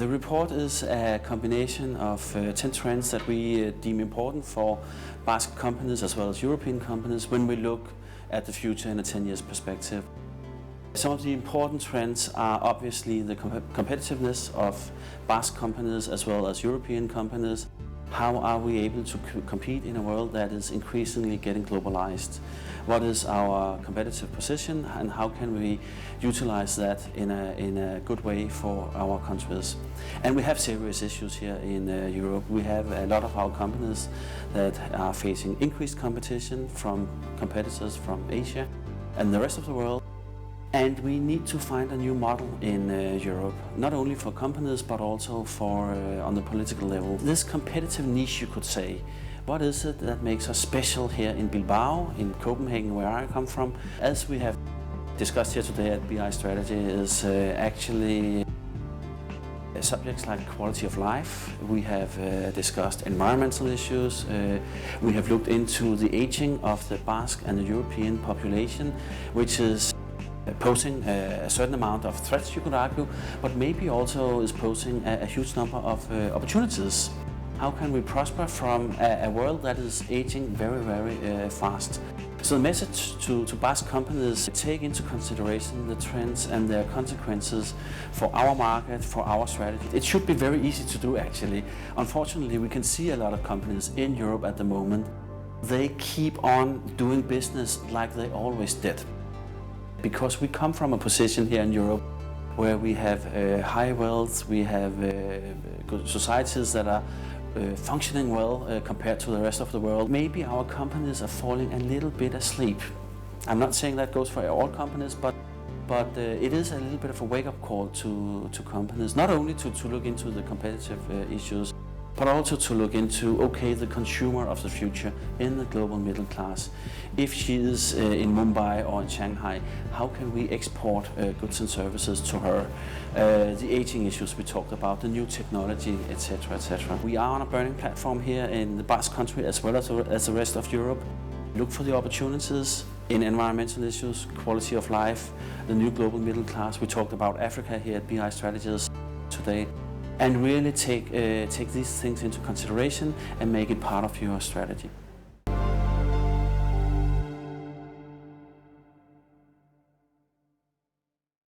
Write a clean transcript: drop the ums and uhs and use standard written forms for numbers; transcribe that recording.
The report is a combination of 10 trends that we deem important for Basque companies as well as European companies when we look at the future in a 10 years perspective. Some of the important trends are obviously the competitiveness of Basque companies as well as European companies. How are we able to compete in a world that is increasingly getting globalized? What is our competitive position and how can we utilize that in a good way for our countries? And we have serious issues here in Europe. We have a lot of our companies that are facing increased competition from competitors from Asia and the rest of the world. And we need to find a new model in Europe, not only for companies but also for on the political level. This competitive niche, you could say, what is it that makes us special here in Bilbao, in Copenhagen, where I come from? As we have discussed here today at BI Strategy is actually subjects like quality of life. We have discussed environmental issues. We have looked into the aging of the Basque and the European population, which is posing a certain amount of threats, you could argue, but maybe also is posing a huge number of opportunities. How can we prosper from a world that is aging very, very fast? So the message to Basque companies: take into consideration the trends and their consequences for our market, for our strategy. It should be very easy to do, actually. Unfortunately, we can see a lot of companies in Europe at the moment. They keep on doing business like they always did. Because we come from a position here in Europe where we have high wealth, we have good societies that are functioning well compared to the rest of the world. Maybe our companies are falling a little bit asleep. I'm not saying that goes for all companies, but it is a little bit of a wake-up call to companies, not only to look into the competitive issues, but also to look into, okay, the consumer of the future in the global middle class. If she is in Mumbai or in Shanghai, how can we export goods and services to her? The aging issues we talked about, the new technology, etc., etc. We are on a burning platform here in the Basque country as well as the rest of Europe. Look for the opportunities in environmental issues, quality of life, the new global middle class. We talked about Africa here at BI Strategies today. And really take these things into consideration and make it part of your strategy.